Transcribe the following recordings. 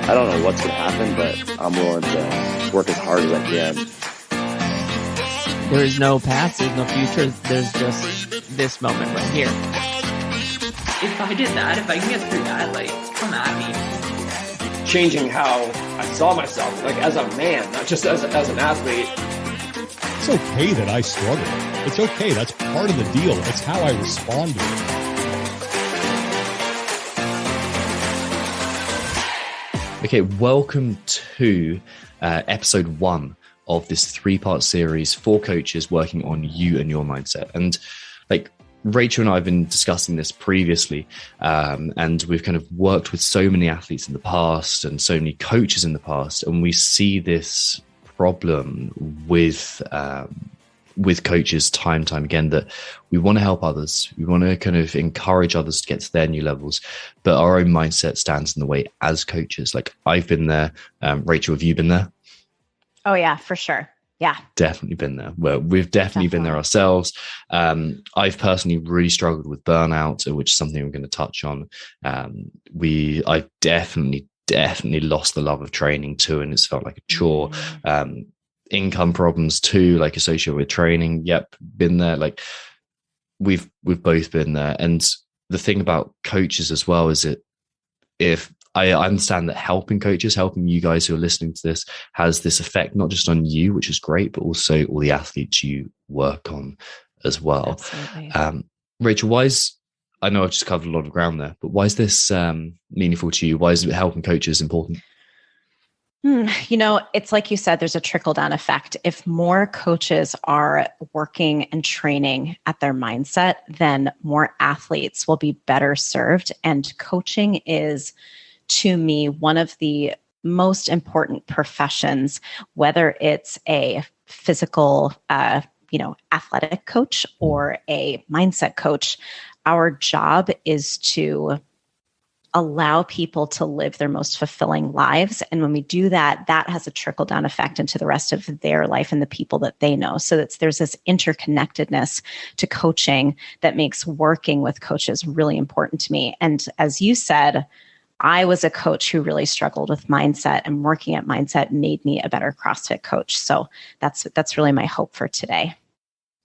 I don't know what's going to happen, but I'm willing to work as hard as I can. There is no past, there's no future, there's just this moment right here. If I did that, if I can get through that, like, come at me. Changing how I saw myself, like as a man, not just as an athlete. It's okay that I struggle. It's okay. That's part of the deal. It's how I respond to it. Okay, welcome to episode 1 of this 3-part series for coaches working on you and your mindset. And like Rachel and I have been discussing this previously, and we've kind of worked with so many athletes in the past and so many coaches in the past, and we see this problem with coaches time and time again, that we want to help others, we want to kind of encourage others to get to their new levels, but our own mindset stands in the way as coaches. Like I've been there. Rachel, have you been there? Oh yeah, for sure. Yeah, definitely been there. Well, we've definitely been there ourselves. I've personally really struggled with burnout, which is something we're going to touch on. I've definitely lost the love of training too, and it's felt like a chore. Income problems too, like associated with training. Yep, been there. Like we've both been there. And the thing about coaches as well is that if I understand that helping you guys who are listening to this has this effect, not just on you, which is great, but also all the athletes you work on as well. Rachel, I know I've just covered a lot of ground there, but why is this meaningful to you? Why is helping coaches important? You know, it's like you said, there's a trickle-down effect. If more coaches are working and training at their mindset, then more athletes will be better served. And coaching is, to me, one of the most important professions, whether it's a physical, athletic coach or a mindset coach. Our job is to allow people to live their most fulfilling lives. And when we do that, that has a trickle-down effect into the rest of their life and the people that they know. So there's this interconnectedness to coaching that makes working with coaches really important to me. And as you said, I was a coach who really struggled with mindset, and working at mindset made me a better CrossFit coach. So that's really my hope for today.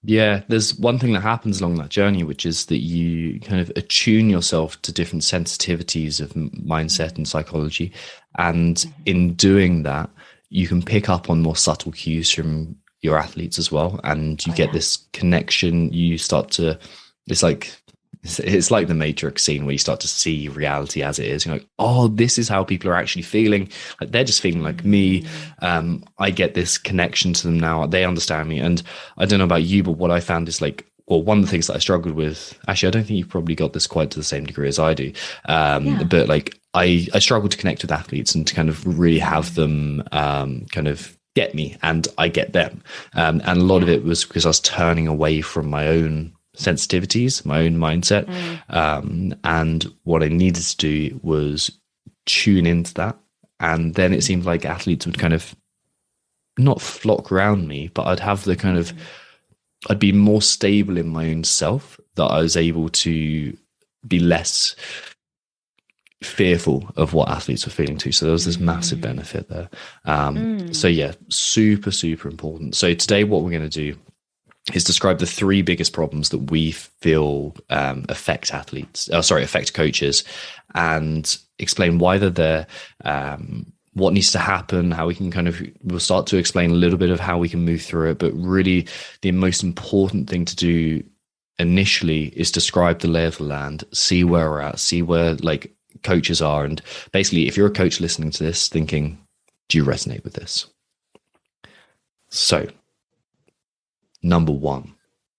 Yeah, there's one thing that happens along that journey, which is that you kind of attune yourself to different sensitivities of mindset and psychology. And in doing that, you can pick up on more subtle cues from your athletes as well. And you get this connection. You start to, it's like the Matrix scene where you start to see reality as it is. You're like, oh, this is how people are actually feeling. Like they're just feeling like me. I get this connection to them now. They understand me. And I don't know about you, but what I found is one of the things that I struggled with, actually, I don't think you've probably got this quite to the same degree as I do. But like I struggle to connect with athletes and to kind of really have them kind of get me, and I get them. And a lot of it was because I was turning away from my own sensitivities, my own mindset. And what I needed to do was tune into that. And then it seemed like athletes would kind of not flock around me, but I'd have the kind of, I'd be more stable in my own self, that I was able to be less fearful of what athletes were feeling too. So there was this massive benefit there. So yeah, super, super important. So today what we're going to do is describe the 3 biggest problems that we feel affect coaches, and explain why they're there, what needs to happen, how we can we'll start to explain a little bit of how we can move through it. But really the most important thing to do initially is describe the lay of the land, see where we're at, see where like coaches are. And basically, if you're a coach listening to this thinking, do you resonate with this? So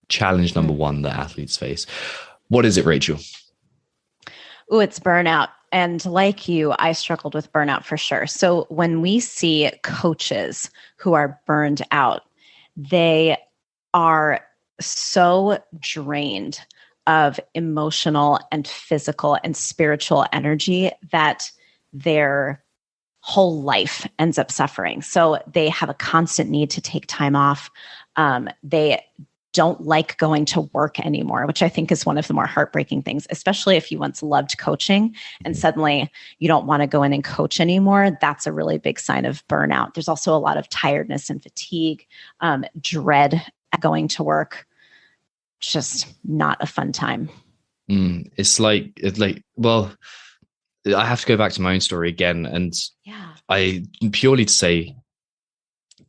challenge number one that athletes face. What is it, Rachel? Oh, it's burnout. And like you, I struggled with burnout for sure. So when we see coaches who are burned out, they are so drained of emotional and physical and spiritual energy that their whole life ends up suffering. So they have a constant need to take time off. They don't like going to work anymore, which I think is one of the more heartbreaking things, especially if you once loved coaching and suddenly you don't want to go in and coach anymore. That's a really big sign of burnout. There's also a lot of tiredness and fatigue, dread at going to work. It's just not a fun time. It's like, well, I have to go back to my own story again. And I purely to say,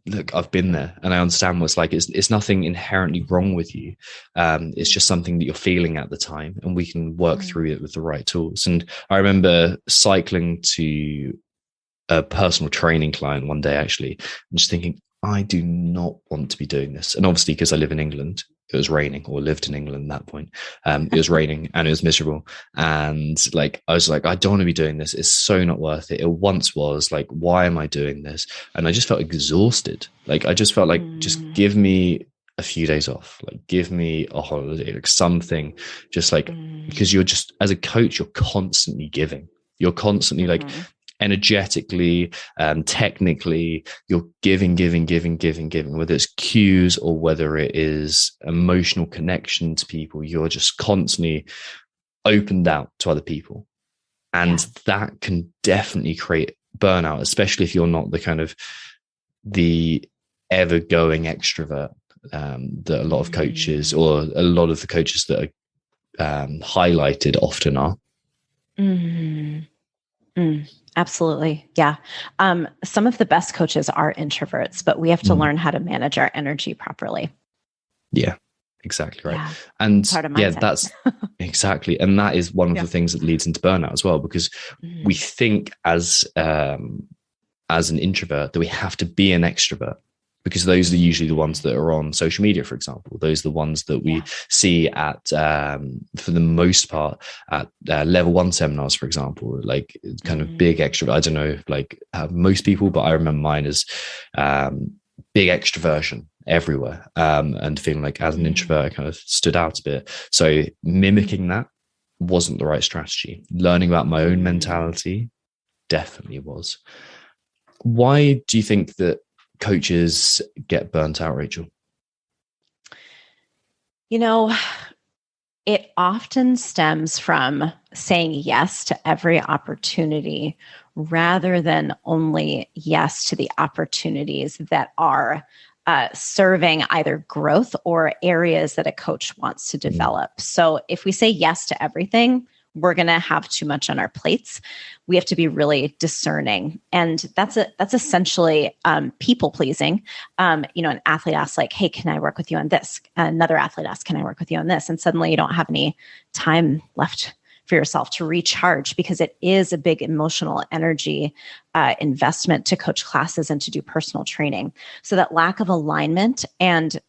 look, I've been there and I understand what it's like. It's nothing inherently wrong with you. It's just something that you're feeling at the time, and we can work through it with the right tools. And I remember cycling to a personal training client one day, actually, and just thinking, I do not want to be doing this. And obviously, because I live in England, it was raining, or lived in England at that point. It was raining and it was miserable. And like, I was like, I don't want to be doing this. It's so not worth it. It once was like, why am I doing this? And I just felt exhausted. Like, I just felt like, just give me a few days off, like give me a holiday, like something, just like, because you're just, as a coach, you're constantly giving. You're constantly like, energetically, technically, you're giving, whether it's cues or whether it is emotional connection to people. You're just constantly opened out to other people. And that can definitely create burnout, especially if you're not the kind of the ever going extrovert that a lot of coaches, or a lot of the coaches that are highlighted often are. Absolutely. Yeah. Some of the best coaches are introverts, but we have to learn how to manage our energy properly. Yeah, exactly right. And that's exactly. And that is one of the things that leads into burnout as well, because we think as an introvert that we have to be an extrovert, because those are usually the ones that are on social media, for example. Those are the ones that we see at, for the most part, at level 1 seminars, for example, like kind of big extrovert. I don't know, like most people, but I remember mine as big extroversion everywhere, and feeling like as an introvert, I kind of stood out a bit. So mimicking that wasn't the right strategy. Learning about my own mentality definitely was. Why do you think that coaches get burnt out, Rachel? You know, it often stems from saying yes to every opportunity rather than only yes to the opportunities that are serving either growth or areas that a coach wants to develop. So if we say yes to everything, we're going to have too much on our plates. We have to be really discerning. And that's essentially people pleasing. An athlete asks like, hey, can I work with you on this? Another athlete asks, can I work with you on this? And suddenly you don't have any time left for yourself to recharge, because it is a big emotional energy investment to coach classes and to do personal training. So that lack of alignment and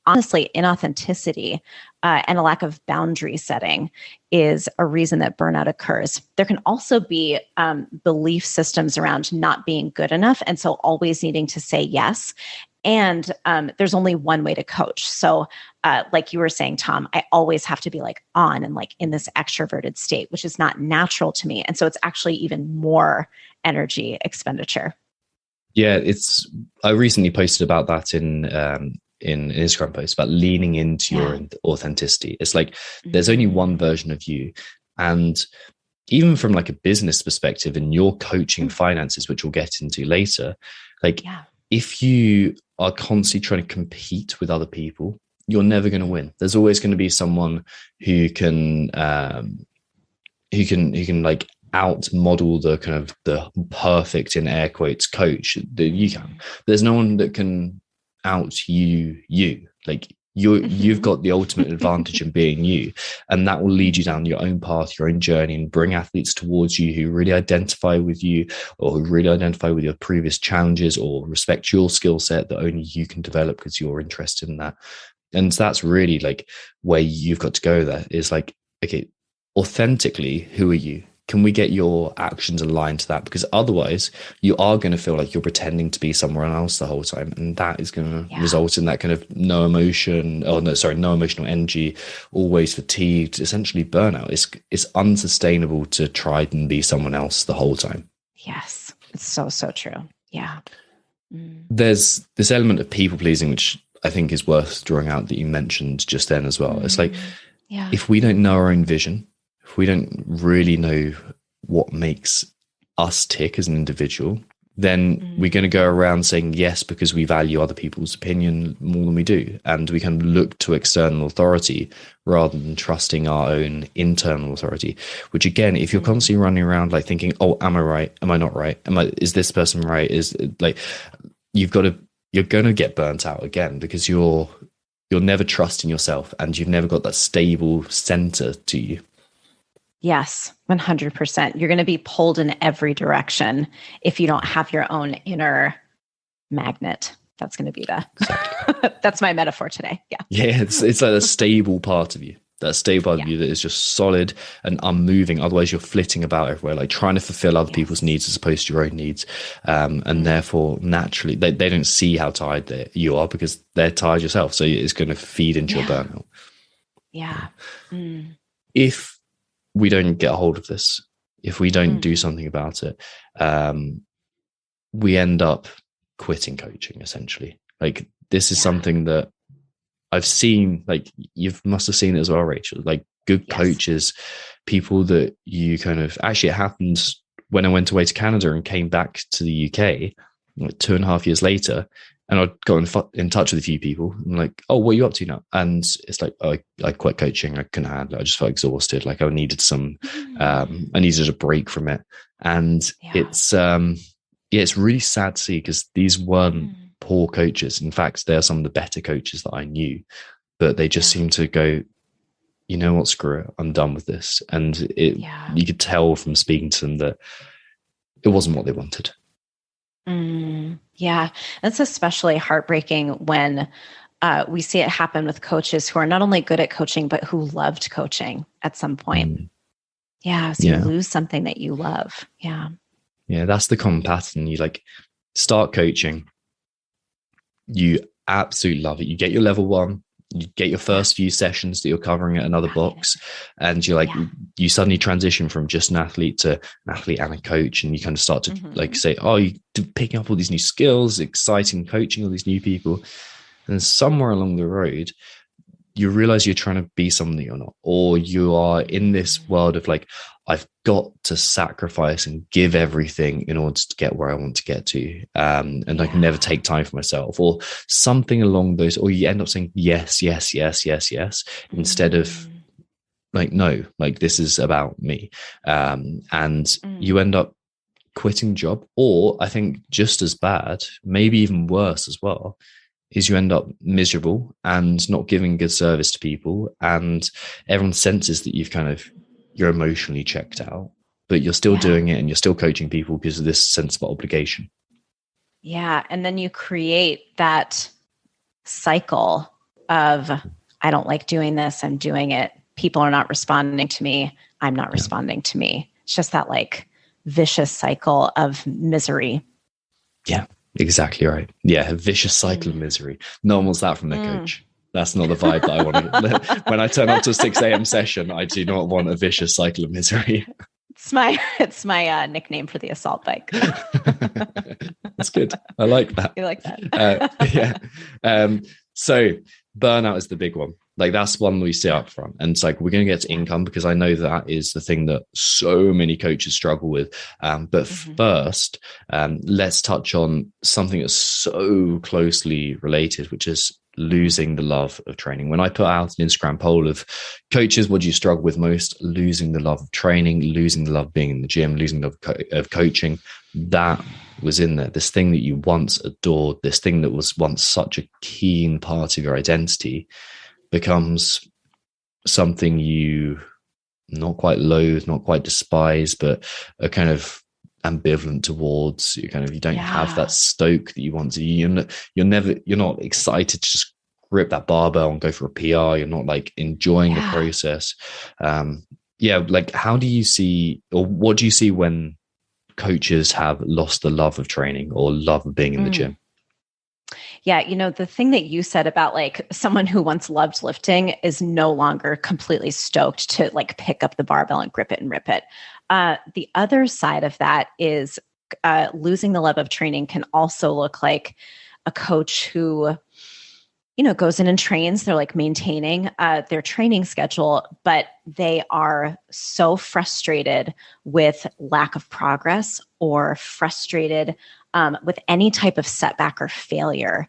honestly, inauthenticity and a lack of boundary setting is a reason that burnout occurs. There can also be belief systems around not being good enough, and so always needing to say yes. And there's only one way to coach. So like you were saying, Tom, I always have to be like on and like in this extroverted state, which is not natural to me. And so it's actually even more energy expenditure. Yeah, I recently posted about that in an Instagram post about leaning into your authenticity. It's like there's only one version of you. And even from like a business perspective in your coaching finances, which we'll get into later, like if you are constantly trying to compete with other people, you're never going to win. There's always going to be someone who can like out model the kind of the perfect, in air quotes, coach that you can. There's no one that can out you like you've got the ultimate advantage in being you, and that will lead you down your own path, your own journey, and bring athletes towards you who really identify with you, or who really identify with your previous challenges, or respect your skill set that only you can develop because you're interested in that. And that's really like where you've got to go. There is like, okay, authentically, who are you? Can we get your actions aligned to that? Because otherwise you are going to feel like you're pretending to be somewhere else the whole time. And that is going to result in that kind of no emotional energy, always fatigued, essentially burnout. It's unsustainable to try and be someone else the whole time. Yes. It's so true. Yeah. There's this element of people pleasing, which I think is worth drawing out that you mentioned just then as well. It's like, Yeah. if we don't know our own vision, if we don't really know what makes us tick as an individual, then we're going to go around saying yes because we value other people's opinion more than we do. And we can look to external authority rather than trusting our own internal authority, which again, if you're constantly running around like thinking, oh, am I right? Am I not right? Is this person right? Is like, you're going to get burnt out again because you're never trusting yourself and you've never got that stable center to you. Yes, 100%. You're going to be pulled in every direction if you don't have your own inner magnet. That's going to be that's my metaphor today. Yeah. Yeah. It's like a stable part of you, that stable part of you that is just solid and unmoving. Otherwise you're flitting about everywhere, like trying to fulfill other people's needs as opposed to your own needs. And therefore naturally they don't see how tired you are because they're tired yourself. So it's going to feed into your burnout. Yeah. If we don't get a hold of this, if we don't do something about it, we end up quitting coaching essentially. Like this is something that I've seen, like you must have seen it as well, Rachel, like good coaches, people that you kind of, actually it happened when I went away to Canada and came back to the UK like 2.5 years later. And I'd got in touch with a few people. I'm like, oh, what are you up to now? And it's like, oh, I quit coaching. I couldn't handle it. I just felt exhausted. Like I needed I needed a break from it. And it's really sad to see because these weren't poor coaches. In fact, they're some of the better coaches that I knew, but they just seem to go, you know what, screw it. I'm done with this. And you could tell from speaking to them that it wasn't what they wanted. Yeah, that's especially heartbreaking when we see it happen with coaches who are not only good at coaching, but who loved coaching at some point. Yeah, so you lose something that you love. Yeah. Yeah, that's the common pattern. You like start coaching, you absolutely love it. You get your level 1, you get your first few sessions that you're covering at another box, and you're like, you suddenly transition from just an athlete to an athlete and a coach, and you kind of start to like say, oh, you're picking up all these new skills, exciting coaching all these new people, and somewhere along the road you realize you're trying to be something that you're not, or you are in this world of like, I've got to sacrifice and give everything in order to get where I want to get to. And I can never take time for myself or something along those, or you end up saying yes, yes, yes, yes, yes, instead of like, no, like this is about me. And you end up quitting the job, or I think just as bad, maybe even worse as well, is you end up miserable and not giving good service to people, and everyone senses that you're emotionally checked out, but you're still doing it and you're still coaching people because of this sense of obligation. Yeah. And then you create that cycle of, I don't like doing this, I'm doing it. People are not responding to me. I'm not responding to me. It's just that like vicious cycle of misery. Yeah. Exactly right. Yeah, a vicious cycle of misery. No one wants that from their coach. That's not the vibe that I want. When I turn up to a 6 a.m. session, I do not want a vicious cycle of misery. It's my nickname for the assault bike. That's good. I like that. You like that? So burnout is the big one. Like that's one we see up front. And it's like, we're going to get to income because I know that is the thing that so many coaches struggle with. But first, let's touch on something that's so closely related, which is losing the love of training. When I put out an Instagram poll of coaches, what do you struggle with most? Losing the love of training, losing the love of being in the gym, losing the love of coaching. That was in there. This thing that you once adored, this thing that was once such a keen part of your identity, becomes something you not quite loathe, not quite despise, but are kind of ambivalent towards. You don't have that stoke that you want to. You're not excited to just grip that barbell and go for a PR. You're not like enjoying the process. Like how do you see, or what do you see when coaches have lost the love of training or love of being in the gym? Yeah, the thing that you said about like someone who once loved lifting is no longer completely stoked to like pick up the barbell and grip it and rip it. The other side of that is losing the love of training can also look like a coach who goes in and trains. They're like maintaining their training schedule, but they are so frustrated with lack of progress or frustrated with any type of setback or failure.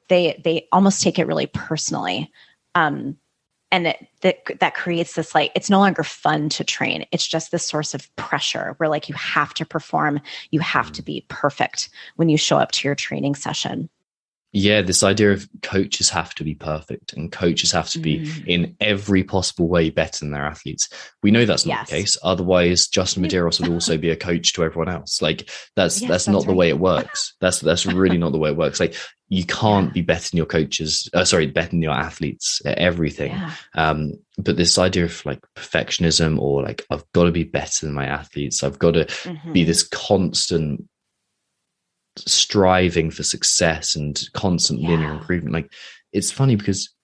They almost take it really personally. And that creates this, like, it's no longer fun to train. It's just this source of pressure where, like, you have to perform, you have to be perfect when you show up to your training session. Yeah, this idea of coaches have to be perfect and coaches have to be in every possible way better than their athletes. We know that's not the case. Otherwise, Justin Medeiros would also be a coach to everyone else. Like that's not the way it works. That's really not the way it works. Like you can't be better than your coaches. Better than your athletes at everything. Yeah. But this idea of like perfectionism, or like I've got to be better than my athletes. I've got to be this constant striving for success and constant linear improvement. Like it's funny because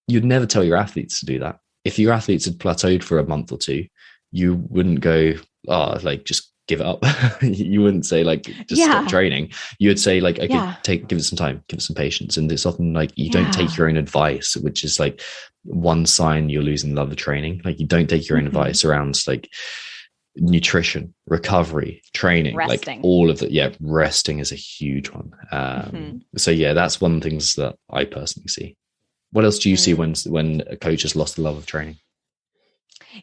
you'd never tell your athletes to do that. If your athletes had plateaued for a month or two, you wouldn't go, oh, like just give it up. You wouldn't say like just stop training. You would say like, okay, give it some time, give it some patience. And it's often like you don't take your own advice, which is like one sign you're losing love of training. Like you don't take your own advice around like nutrition, recovery, training, resting. Like all of that. Yeah, resting is a huge one. So yeah, that's one of the things that I personally see. What else do you see when a coach has lost the love of training?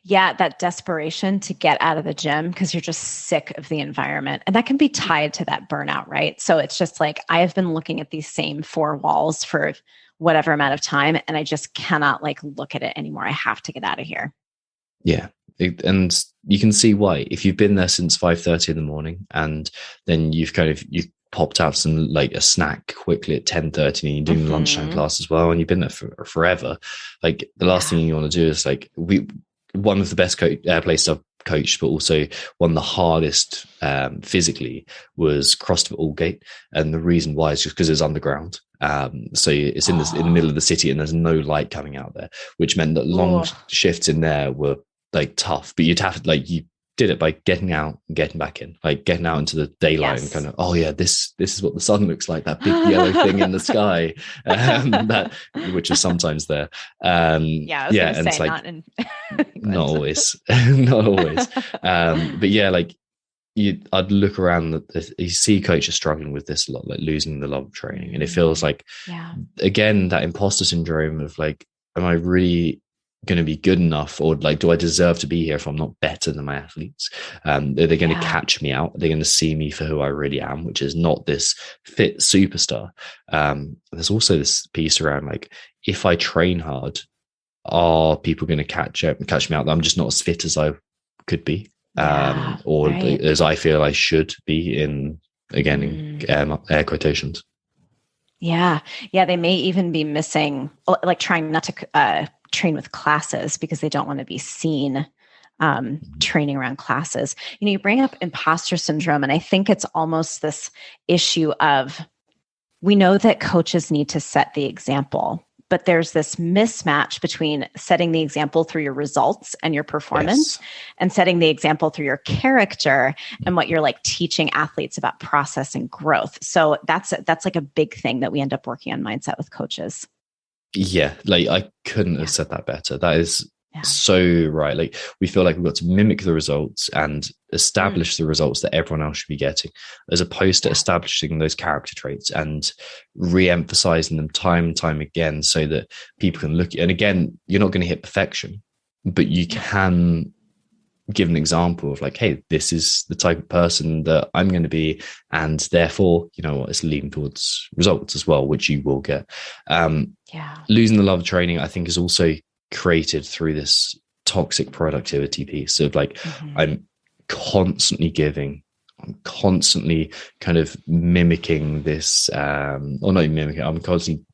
Yeah, that desperation to get out of the gym because you're just sick of the environment. And that can be tied to that burnout, right? So it's just like, I have been looking at these same four walls for whatever amount of time, and I just cannot like look at it anymore. I have to get out of here. Yeah. And you can see why. If you've been there since 5:30 in the morning, and then you popped out some like a snack quickly at 10:30, and you're doing the lunchtime class as well, and you've been there for forever. Like the last thing you want to do is like one of the best places I've coached, but also one of the hardest physically was CrossFit Aldgate, and the reason why is just because it's underground. So it's in the middle of the city, and there's no light coming out there, which meant that long shifts in there were like tough, but you'd have to like, you did it by getting out and getting back in, like getting out into the daylight and kind of, oh yeah, this is what the sun looks like, that big yellow thing in the sky, that which is sometimes there. I was and say, it's like not always. But yeah, like I'd look around, you see coaches struggling with this a lot, like losing the love of training, and it feels like again that imposter syndrome of like, am I really going to be good enough, or like, do I deserve to be here if I'm not better than my athletes? Are they going to catch me out? Are they going to see me for who I really am, which is not this fit superstar? There's also this piece around like, if I train hard, are people going to catch me out that I'm just not as fit as I could be, as I feel I should be, in air quotations. They may even be missing, like trying not to train with classes because they don't want to be seen training around classes. You bring up imposter syndrome, and I think it's almost this issue of, we know that coaches need to set the example, but there's this mismatch between setting the example through your results and your performance and setting the example through your character and what you're like teaching athletes about process and growth. So that's like a big thing that we end up working on mindset with coaches. Yeah, like I couldn't have said that better. That is so right. Like we feel like we've got to mimic the results and establish the results that everyone else should be getting, as opposed to establishing those character traits and re-emphasizing them time and time again, so that people can look. And again, you're not going to hit perfection, but you can give an example of like, hey, this is the type of person that I'm going to be, and therefore, it's leading towards results as well, which you will get. Losing the love of training, I think, is also created through this toxic productivity piece of like, I'm constantly giving, I'm constantly kind of mimicking this, or not mimicking, I'm constantly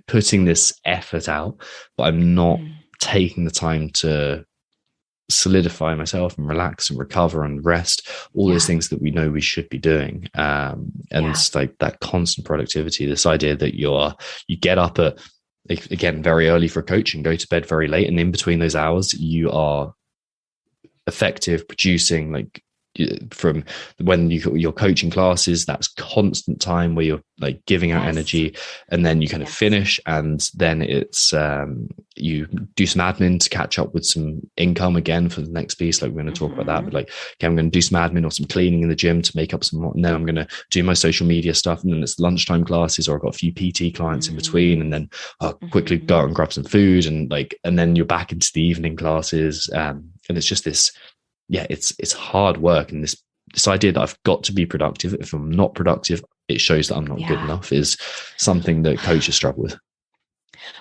putting this effort out, but I'm not taking the time to solidify myself and relax and recover and rest, all those things that we know we should be doing. It's like that constant productivity, this idea that you get up at, again, very early for coaching, go to bed very late, and in between those hours you are effective, producing, like from when you're coaching classes, that's constant time where you're like giving out energy, and then you kind of finish, and then it's you do some admin to catch up with some income again for the next piece. Like we're going to talk about that, but like, okay, I'm going to do some admin or some cleaning in the gym to make up some more, and then I'm going to do my social media stuff, and then it's lunchtime classes, or I've got a few PT clients in between, and then I'll quickly go out and grab some food, and then you're back into the evening classes, and it's just this. Yeah, it's hard work, and this idea that I've got to be productive. If I'm not productive, it shows that I'm not good enough, is something that coaches struggle with.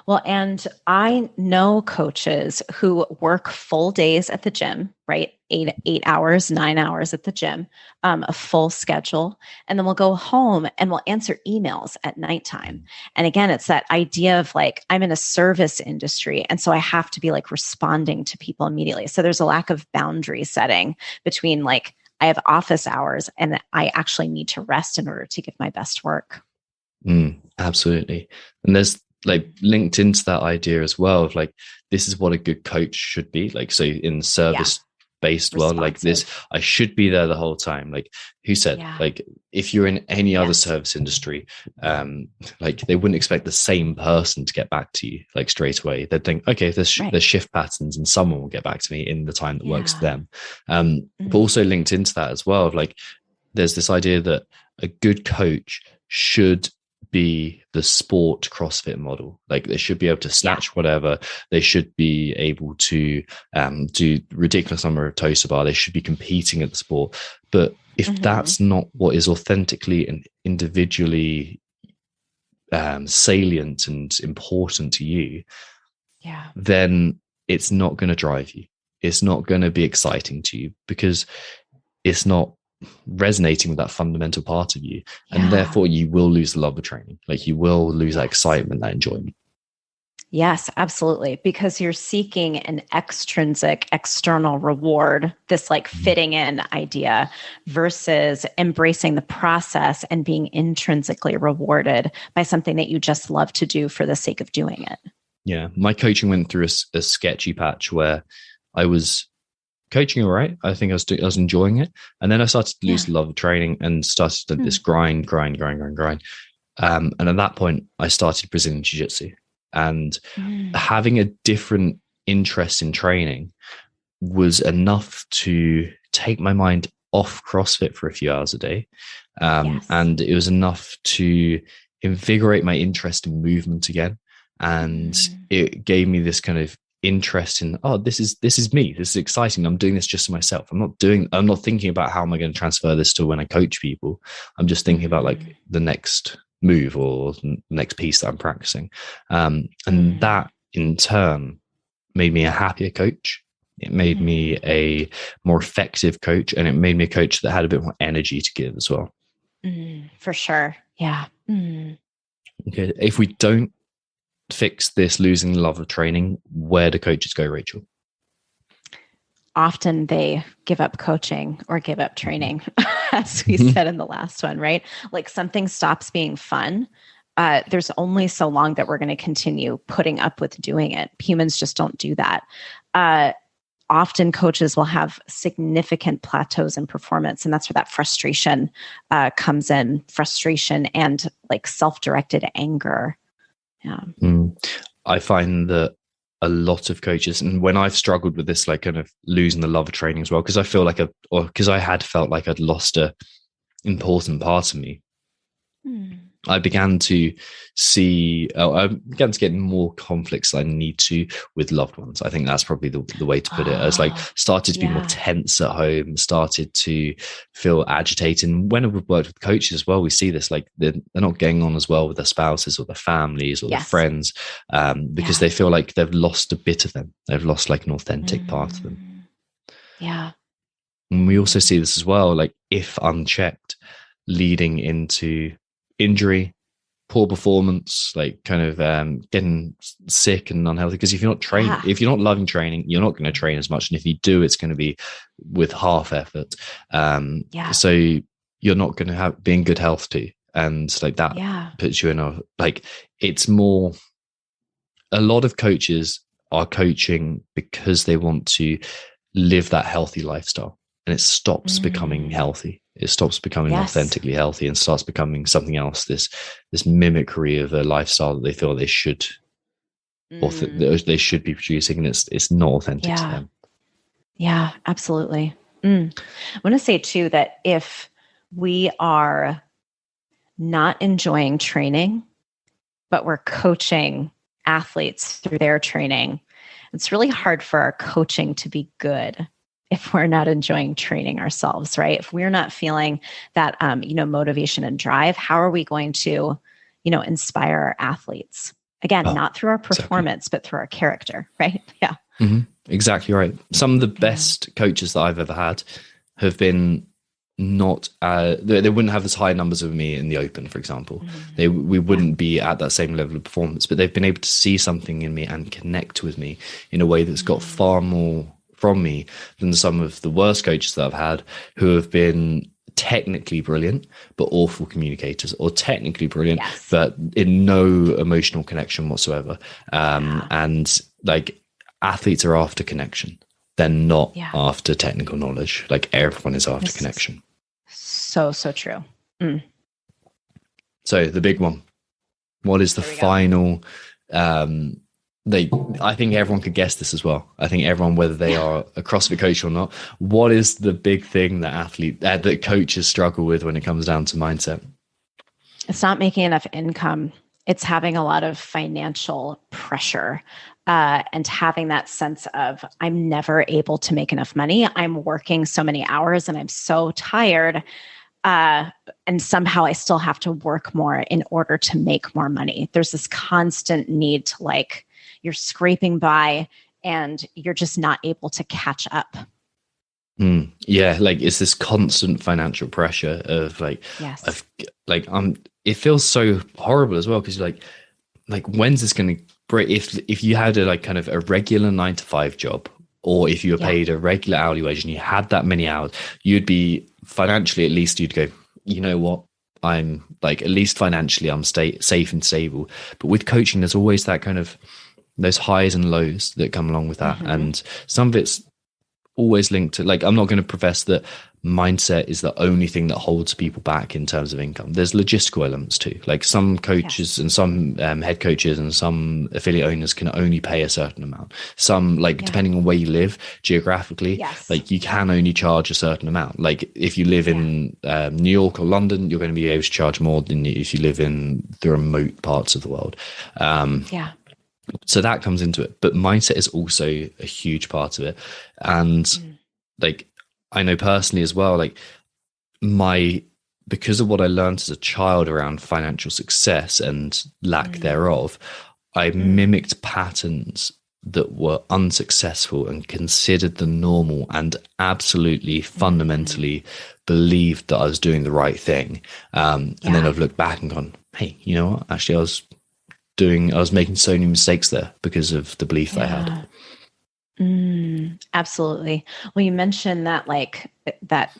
Well, and I know coaches who work full days at the gym, right? 8 hours, 9 hours at the gym, a full schedule, and then we'll go home and we'll answer emails at nighttime. And again, it's that idea of like, I'm in a service industry, and so I have to be like responding to people immediately. So there's a lack of boundary setting between like, I have office hours and I actually need to rest in order to give my best work. Absolutely. And there's like linked into that idea as well of like, this is what a good coach should be like. So in service based world like this, I should be there the whole time. Like who said, like if you're in any other service industry, like they wouldn't expect the same person to get back to you like straight away. They'd think, okay, there's shift patterns and someone will get back to me in the time that works for them. But also linked into that as well of like, there's this idea that a good coach should be the sport CrossFit model. Like they should be able to snatch whatever. They should be able to do ridiculous number of toes to bar. They should be competing at the sport. But if that's not what is authentically and individually salient and important to you, then it's not going to drive you. It's not going to be exciting to you because it's not resonating with that fundamental part of you, and therefore you will lose the love of training. Like you will lose that excitement, that enjoyment. Yes, absolutely. Because you're seeking an extrinsic external reward, this like fitting in idea, versus embracing the process and being intrinsically rewarded by something that you just love to do for the sake of doing it. Yeah. My coaching went through a sketchy patch where I was coaching all right. I think I was enjoying it. And then I started to lose the love of training and started to this grind. And at that point, I started Brazilian Jiu-Jitsu. And having a different interest in training was enough to take my mind off CrossFit for a few hours a day. And it was enough to invigorate my interest in movement again. And it gave me this kind of interest in, this is me, this is exciting, I'm doing this just for myself. I'm not thinking about how am I going to transfer this to when I coach people. I'm just thinking about like the next move or the next piece that I'm practicing, and that in turn made me a happier coach. It made me a more effective coach, and it made me a coach that had a bit more energy to give as well. For sure. Okay, if we don't fix this losing the love of training, where do coaches go, Rachel? Often they give up coaching or give up training, as we said in the last one, right? Like something stops being fun. There's only so long that we're going to continue putting up with doing it. Humans just don't do that. Often coaches will have significant plateaus in performance, and that's where that frustration comes in, frustration and like self-directed anger. I find that a lot of coaches, and when I've struggled with this, like kind of losing the love of training as well, because I feel like because I had felt like I'd lost a important part of me. I began to get more conflicts than I need to with loved ones. I think that's probably the way to put it. I was like started to be more tense at home, started to feel agitated. And when we've worked with coaches as well, we see this, like they're not getting on as well with their spouses or their families or their friends, because they feel like they've lost a bit of them. They've lost like an authentic part of them. And we also see this as well, like if unchecked, leading into injury, poor performance, like kind of getting sick and unhealthy. Because if you're not training, if you're not loving training, you're not going to train as much. And if you do, it's going to be with half effort. So you're not going to be in good health too. And like that puts you in it's more, a lot of coaches are coaching because they want to live that healthy lifestyle. and it stops becoming healthy. It stops becoming authentically healthy and starts becoming something else. This mimicry of a lifestyle that they feel they should, or they should be producing, and it's not authentic to them. Yeah, absolutely. I want to say too that if we are not enjoying training, but we're coaching athletes through their training, it's really hard for our coaching to be good if we're not enjoying training ourselves, right? If we're not feeling that, motivation and drive, how are we going to, inspire our athletes? Again, not through our performance, but through our character, right? Yeah. Mm-hmm. Exactly right. Some of the best coaches that I've ever had have been not, they wouldn't have as high numbers of me in the open, for example. We wouldn't be at that same level of performance, but they've been able to see something in me and connect with me in a way that's got far more from me than some of the worst coaches that I've had, who have been technically brilliant but awful communicators, or technically brilliant but in no emotional connection whatsoever. And like, athletes are after connection. They're not after technical knowledge. Like, everyone is after connection. So true. So the big one, what is the final I think everyone could guess this as well. I think everyone, whether they are a CrossFit coach or not, what is the big thing that that coaches struggle with when it comes down to mindset? It's not making enough income. It's having a lot of financial pressure, and having that sense of, I'm never able to make enough money. I'm working so many hours and I'm so tired. And somehow I still have to work more in order to make more money. There's this constant need to, you're scraping by and you're just not able to catch up. Yeah, it's this constant financial pressure of it feels so horrible as well, because when's this going to break? If you had a regular 9-to-5 job, or if you were paid a regular hourly wage and you had that many hours, you'd be financially, at least you'd go, you know what? I'm at least financially I'm safe and stable. But with coaching, there's always that those highs and lows that come along with that. And some of it's always linked to, I'm not going to profess that mindset is the only thing that holds people back in terms of income. There's logistical elements too. Some coaches and some head coaches and some affiliate owners can only pay a certain amount. Some, depending on where you live geographically, you can only charge a certain amount. If you live in New York or London, you're going to be able to charge more than if you live in the remote parts of the world. So that comes into it, but mindset is also a huge part of it. And I know personally as well, because of what I learned as a child around financial success and lack thereof, I mimicked patterns that were unsuccessful and considered the normal, and absolutely fundamentally believed that I was doing the right thing. And then I've looked back and gone, hey, you know what? Actually, I was making so many mistakes there because of the belief that I had. Absolutely. Well, you mentioned that that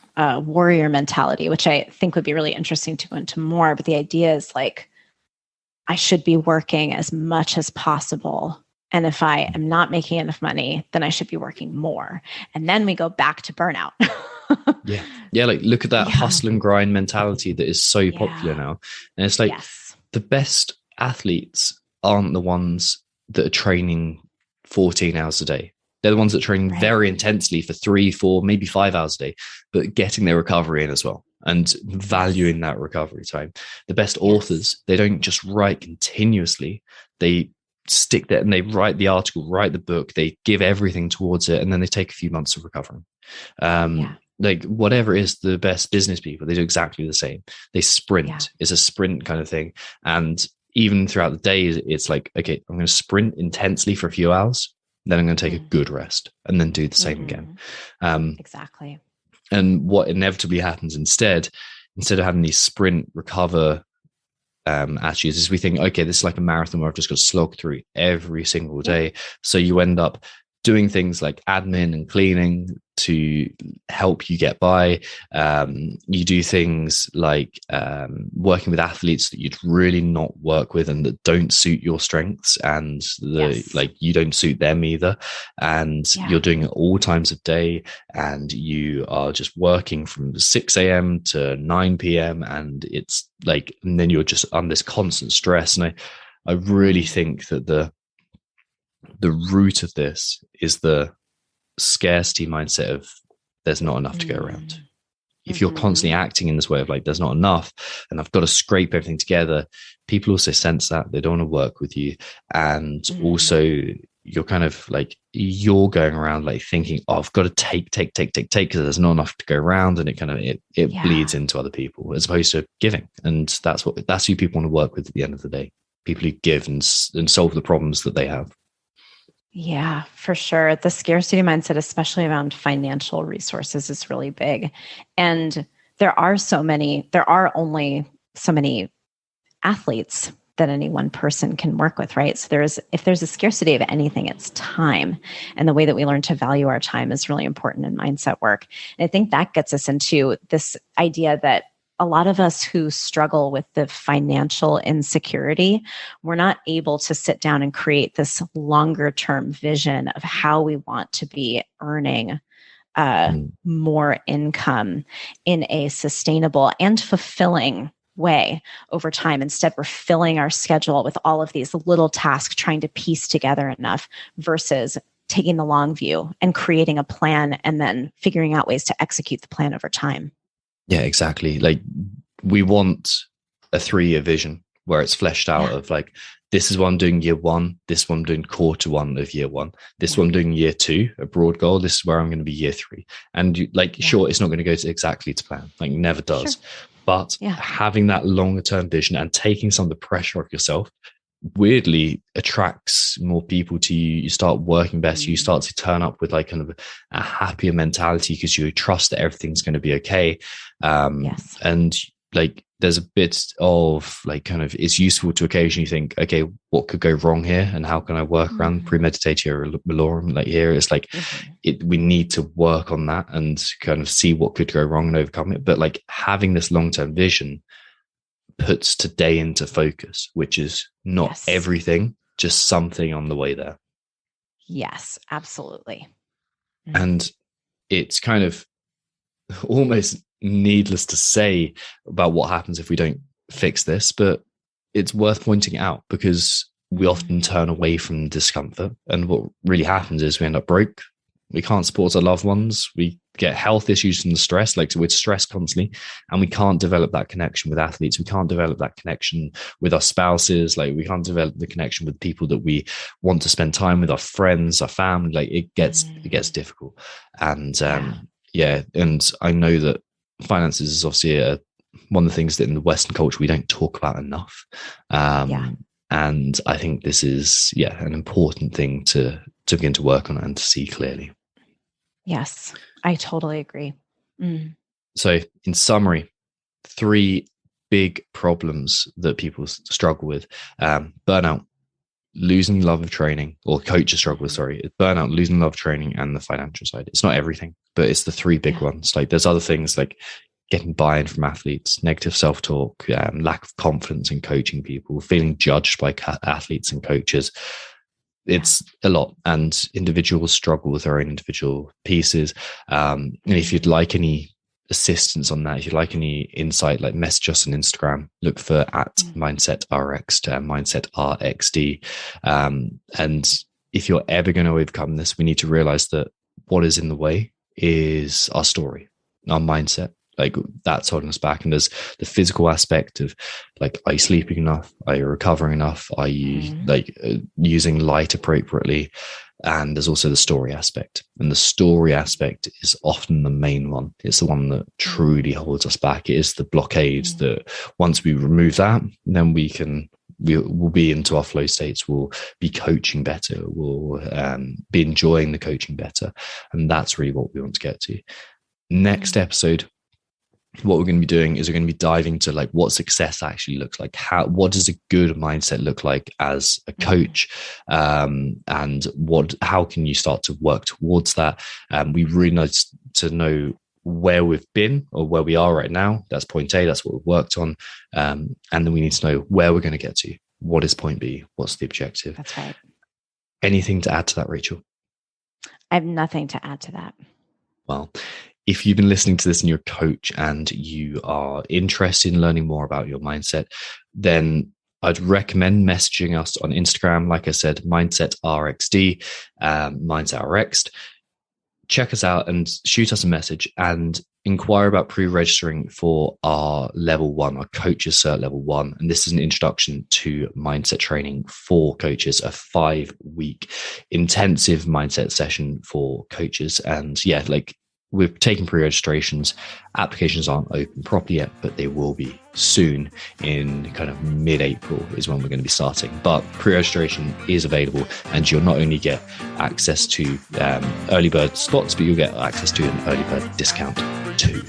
warrior mentality, which I think would be really interesting to go into more, but the idea is I should be working as much as possible. And if I am not making enough money, then I should be working more. And then we go back to burnout. Yeah. Look at that hustle and grind mentality that is so popular now. And it's the best athletes aren't the ones that are training 14 hours a day. They're the ones that train very intensely for 3, 4, maybe 5 hours a day, but getting their recovery in as well and valuing that recovery time. The best authors, they don't just write continuously. They stick there and they write the article, write the book, they give everything towards it, and then they take a few months of recovering. Whatever it is, the best business people, they do exactly the same. They sprint. It's a sprint kind of thing. And even throughout the day, it's okay, I'm going to sprint intensely for a few hours, then I'm going to take a good rest and then do the same again. Exactly. And what inevitably happens instead of having these sprint recover attitudes, is we think, okay, this is like a marathon where I've just got to slog through every single day. So you end up doing things like admin and cleaning, to help you get by. You do things like working with athletes that you'd really not work with and that don't suit your strengths, and like you don't suit them either. And you're doing it all times of day, and you are just working from 6 a.m. to 9 p.m. And it's like, and then you're just under this constant stress. And I really think that the root of this is the scarcity mindset of there's not enough to go around. If you're constantly acting in this way of like, there's not enough and I've got to scrape everything together, people also sense that they don't want to work with you. And also you're kind of like, you're going around like thinking, oh, I've got to take because there's not enough to go around. And it kind of, it bleeds into other people as opposed to giving. And that's who people want to work with at the end of the day. People who give and solve the problems that they have. Yeah, for sure. The scarcity mindset, especially around financial resources, is really big. And there are only so many athletes that any one person can work with, right? So if there's a scarcity of anything, it's time. And the way that we learn to value our time is really important in mindset work. And I think that gets us into this idea that a lot of us who struggle with the financial insecurity, we're not able to sit down and create this longer term vision of how we want to be earning more income in a sustainable and fulfilling way over time. Instead, we're filling our schedule with all of these little tasks, trying to piece together enough versus taking the long view and creating a plan and then figuring out ways to execute the plan over time. Yeah, exactly. Like we want a 3-year vision where it's fleshed out of like, this is what I'm doing year 1. This is what I'm doing quarter 1 of year 1. This is what I'm doing year 2, a broad goal. This is where I'm going to be year 3. And sure, it's not going to go exactly to plan. Like never does. Sure. But having that longer term vision and taking some of the pressure off yourself weirdly attracts more people to you. You start working better. You start to turn up with like kind of a happier mentality because you trust that everything's going to be okay. And like there's a bit of like kind of, it's useful to occasionally think, okay, what could go wrong here and how can I work around premeditatio malorum? Like here it's like we need to work on that and kind of see what could go wrong and overcome it. But like having this long-term vision puts today into focus, which is not everything, just something on the way there. Yes, absolutely. And it's kind of almost needless to say about what happens if we don't fix this, but it's worth pointing out because we often turn away from discomfort. And what really happens is we end up broke. We can't support our loved ones. We get health issues from the stress, like we're stressed constantly, and we can't develop that connection with athletes. We can't develop that connection with our spouses. Like we can't develop the connection with people that we want to spend time with, our friends, our family. Like it gets difficult. And and I know that finances is obviously one of the things that in the Western culture we don't talk about enough. And I think this is an important thing to begin to work on and to see clearly. Yes, I totally agree. So in summary, 3 big problems that people struggle with: burnout, losing love of training, or coaches struggle with, burnout, losing love of training, and the financial side. It's not everything, but it's the 3 big ones. Like there's other things like getting buy-in from athletes, negative self-talk, lack of confidence in coaching people, feeling judged by athletes and coaches. It's a lot, and individuals struggle with their own individual pieces. And if you'd like any assistance on that, if you'd like any insight, like message us on Instagram, look for @Mindset Rx'd, Mindset Rx'd. And if you're ever going to overcome this, we need to realize that what is in the way is our story, our mindset. Like that's holding us back. And there's the physical aspect of like, are you sleeping enough? Are you recovering enough? Are you using light appropriately? And there's also the story aspect. And the story aspect is often the main one. It's the one that truly holds us back. It is the blockades that once we remove that, then we'll be into our flow states. We'll be coaching better. We'll be enjoying the coaching better. And that's really what we want to get to. Next episode, what we're going to be doing is we're going to be diving to like what success actually looks like. What does a good mindset look like as a coach, and how can you start to work towards that? We really need to know where we've been or where we are right now. That's point A. That's what we've worked on, and then we need to know where we're going to get to. What is point B? What's the objective? That's right. Anything to add to that, Rachel? I have nothing to add to that. Well, if you've been listening to this and you're a coach and you are interested in learning more about your mindset, then I'd recommend messaging us on Instagram. Like I said, Mindset Rx'd, Mindset Rx'd. Check us out and shoot us a message and inquire about pre-registering for our level 1, our coaches cert level 1. And this is an introduction to mindset training for coaches, a 5-week intensive mindset session for coaches. And yeah, like, we're taking pre-registrations. Applications aren't open properly yet, but they will be soon. In kind of mid-April is when we're going to be starting. But pre-registration is available, and you'll not only get access to early bird slots, but you'll get access to an early bird discount too.